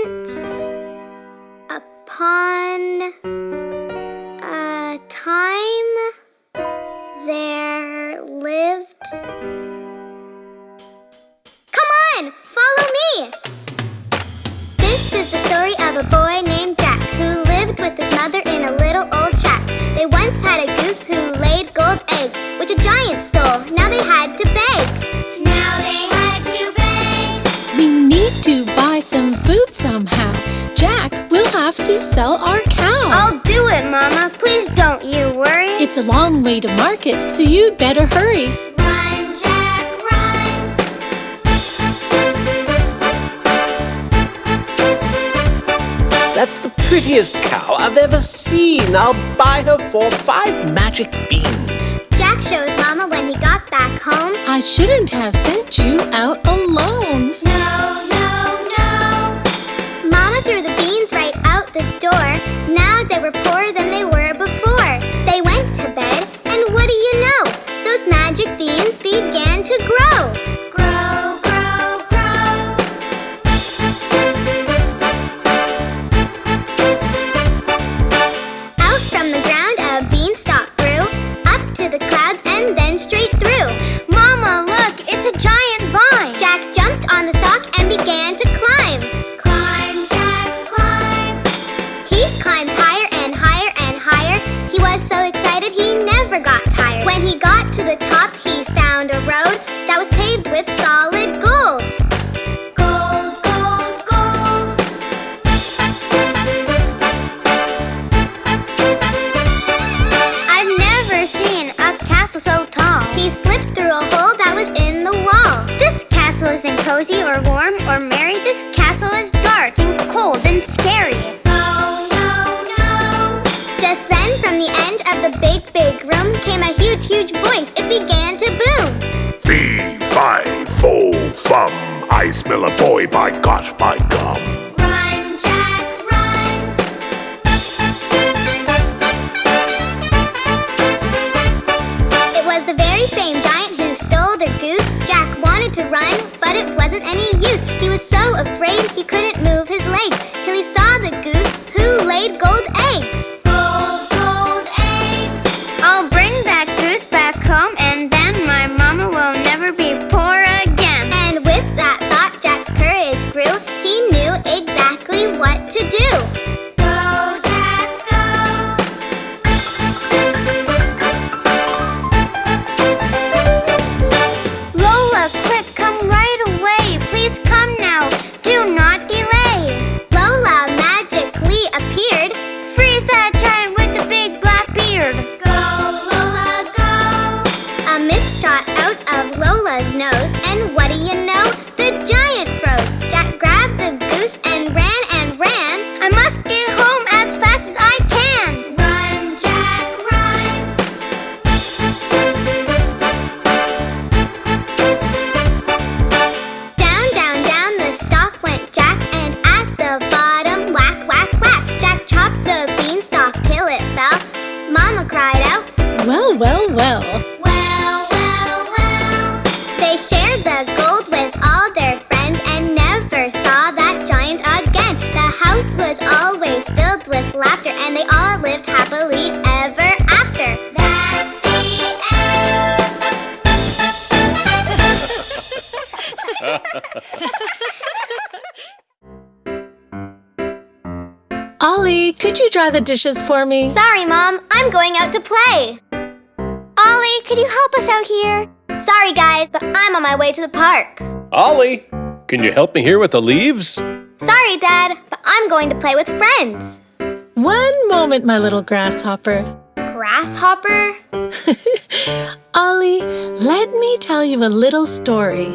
Once upon a time, there lived... Come on, follow me! This is the story of a boy named Jack who lived with his mother in a little old shack. They once had a goose who laid gold eggs, which a giant stole. Now they had to beg. Now they had to beg. We need to buy some food somehow. Jack, we'll have to sell our cow. I'll do it, Mama. Please don't you worry. It's a long way to market, so you'd better hurry. Run, Jack, run. That's the prettiest cow I've ever seen. I'll buy her for 5 magic beans. Jack showed Mama when he got back home. I shouldn't have sent you out alone. No, no, no. Mama threw the beans right out the door. Now they were poorer than they were before. They went to bed, and what do you know? Those magic beans began to grow. Grow, grow, grow. Out from the ground a beanstalk grew, up to the clouds and then straight through. Mama, look, it's a giant vine. Jack jumped on the stalk and began to climb. Climb, Jack, climb. He climbed higher and higher and higher. He was so excited he never got tired. When he got to the top, he found a road that was paved with solid gold. Gold, gold, gold. I've never seen a castle so tall. He slipped through a hole that was in the wall. This castle isn't cozy or warm or merry. This castle is dark and cold and scary. No, no, no. Just then, from the end of the big, big room came a huge, huge voice. It began to boom. Fee, fi, fo, fum. I smell a boy, by gosh, by gum. Run, Jack, run. It was the very same giant who stole their goose. Jack wanted to run, but it wasn't any use. He was so afraid he couldn't move his legs till he saw the goose who laid gold eggs. Gold, gold eggs. I'll bring that goose back home, and then my mama will never be poor again. And with that thought, Jack's courage grew. He knew exactly what to do. Go, Jack, go. Lola, quick, come right away. Please come now. Do not delay. Lola magically appeared. Freeze that giant with the big black beard. Go, Lola, go. A mist shot out of Lola's nose, and what do you know? The giant froze. Jack grabbed the goose and ran and ran. I must get home as fast as I can. Run, Jack, run. Down, down, down the stalk went Jack, and at the bottom, whack, whack, whack. Jack chopped the beanstalk till it fell. Mama cried out, Well, well, well. well, well, well. They shared the gold with all their friends and never saw that giant again. The house was always filled with laughter, and they all lived happily ever after. That's the Ollie, could you dry the dishes for me? Sorry, Mom. I'm going out to play. Ollie, could you help us out here? Sorry, guys, but I'm on my way to the park. Ollie, can you help me here with the leaves? Sorry, Dad, but I'm going to play with friends. One moment, my little grasshopper. Grasshopper? Ollie, let me tell you a little story.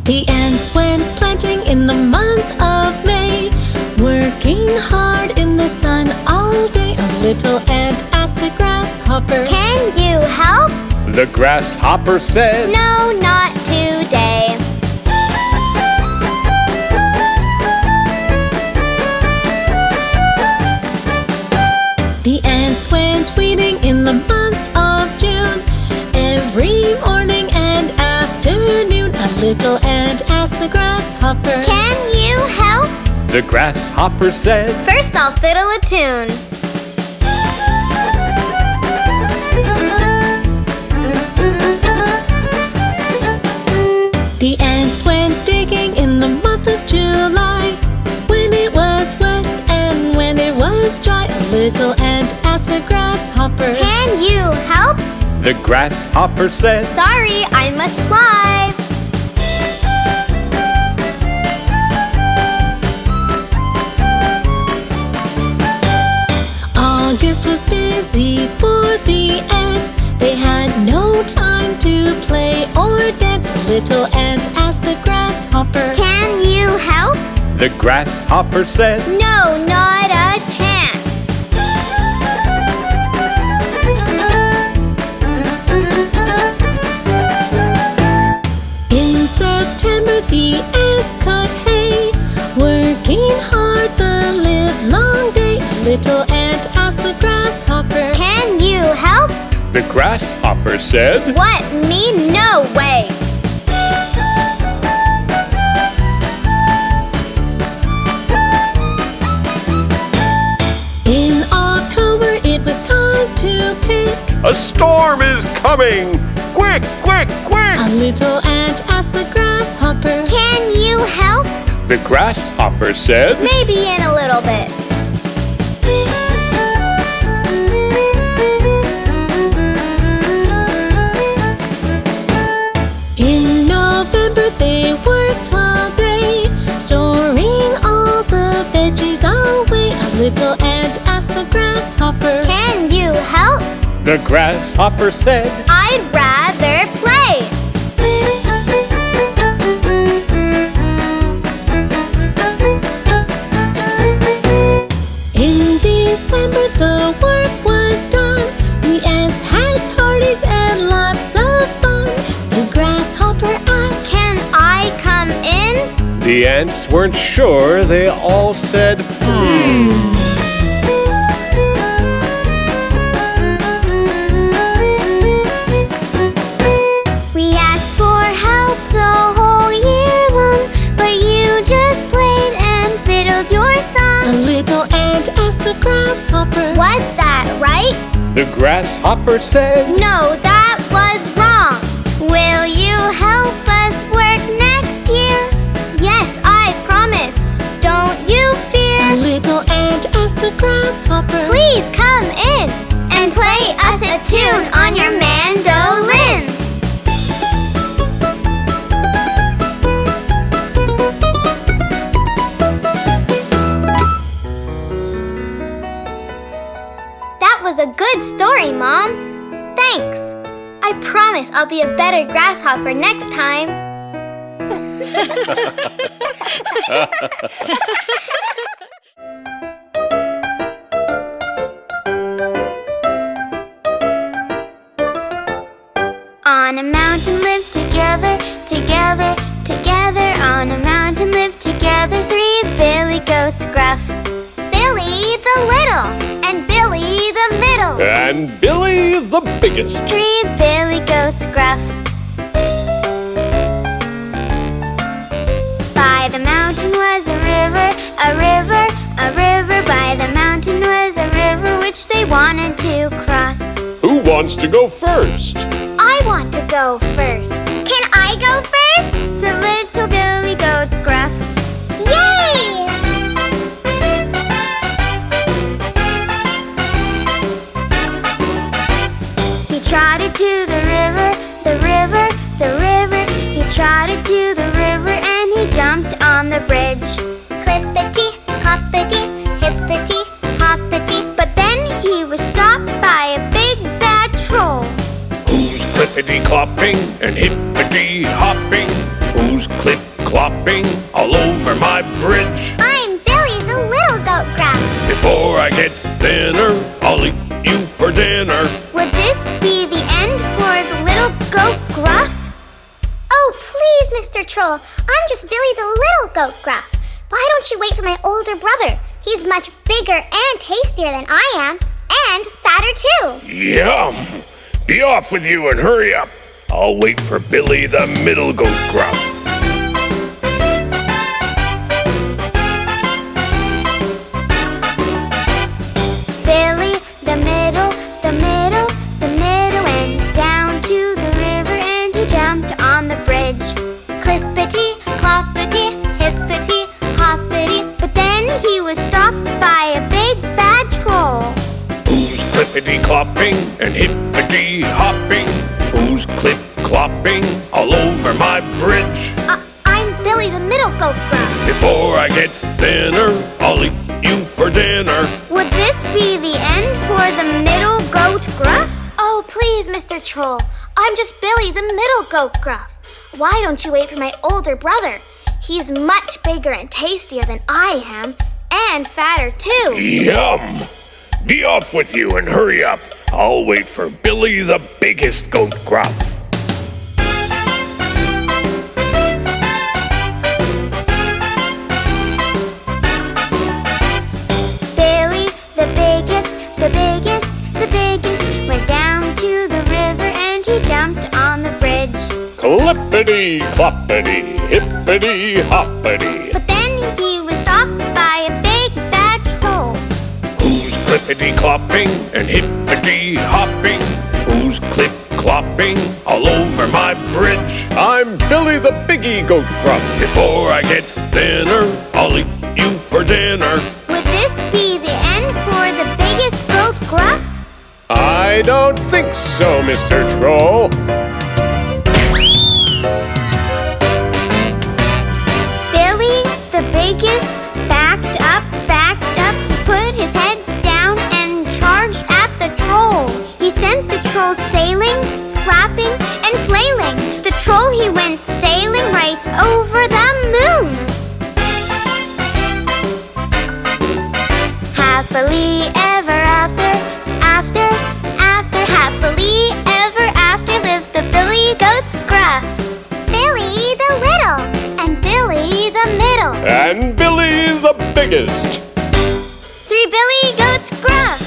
The ants went planting in the month of May, working hard in the sun all day. A little ant asked the grasshopper, Can you help? The grasshopper said, No, not today. The ants went weeding in the month of June. Every morning and afternoon, a little little ant asked the grasshopper. Can you help? The grasshopper said, First I'll fiddle a tune. The ants went digging in the month of July. When it was wet and when it was dry, a little ant asked the grasshopper. Can you help? the grasshopper said. Sorry, I must fly. August was busy for the ants. They had no time to play or dance. A little ant asked the grasshopper. Can you help? The grasshopper said. No, not a chance. In September the ants cut hay, working hard the livelong day. A little ant asked the grasshopper. Can you help? The grasshopper said. What? Me? No way. In October it was time to pick. A storm is coming! Quick, quick, quick! A little ant asked the grasshopper. Can you help? The grasshopper said. Maybe in a little bit. In November they worked all day, storing all the veggies away. A little ant asked the grasshopper. Can you help? The grasshopper said. I'd rather play. In December the work was done. The ants had parties and lots of fun. The grasshopper asked, Can I come in? The ants weren't sure. They all said, We asked for help the whole year long, but you just played and fiddled your a song. little ant asked the grasshopper. Was that right? The grasshopper said. No, that was wrong. Will you help us work next year? Yes, I promise. Don't you A fear. little ant asked the grasshopper. Please come in and play us a tune on your mandolin. That was a good story, Mom. Thanks. I promise I'll be a better grasshopper next time. On a mountain live together, together, together. On a mountain live together 3 billy goats gruff. Billy the little, and Billy the middle. And Billy the biggest. 3 billy goats gruff. By the mountain was a river, a river, a river. By the mountain was a river which they wanted to cross. Who wants to go first? I want to go first. Can I go first? Said little Billy Goat Gruff. Yay! He trotted to the river, the river, the river. He trotted to the river and he jumped on the bridge. Clippity, cloppity, hippity, hoppity. But then he was stopped by a big bad troll. Who's clippity-clopping and hippity-hopping? Who's clip-clopping all over my bridge? I'm Billy the little goat gruff. Before I get thinner, I'll eat you for dinner. Would this be the end for the little goat gruff? Oh, please, Mr. Troll. I'm just Billy the little goat gruff. Why don't you wait for my older brother? He's much bigger and tastier than I am. And fatter, too. Yum! Be off with you and hurry up. I'll wait for Billy the middle goat gruff. clippity-clopping and hippity-hopping? Who's clip-clopping all over my bridge? I'm Billy the middle goat gruff. Before I get thinner, I'll eat you for dinner. Would this be the end for the middle goat gruff? Oh, please, Mr. Troll. I'm just Billy the middle goat gruff. Why don't you wait for my older brother? He's much bigger and tastier than I am, and fatter too. Yum! Be off with you and hurry up. I'll wait for Billy the biggest goat gruff. Billy, the biggest, went down to the river and he jumped on the bridge. Clippity-cloppity, hippity-hoppity. But then he was stopped by a big bad troll. Who's clippity-clopping and hippity-hopping? Who's clip-clopping all over my bridge? I'm Billy the biggie goat gruff. Before I get thinner, I'll eat you for dinner. Would this be the end for the biggest goat gruff? I don't think so, Mr. Troll. Billy, the biggest, backed up. He put his head down and charged at the troll. He sent the troll sailing, flapping, and flailing. The troll, he went sailing right over the moon. Happily ever after, happily ever after lived the Billy goats gruff. Billy the little, and Billy the middle, And Billy the biggest. 3 Billy goats gruff.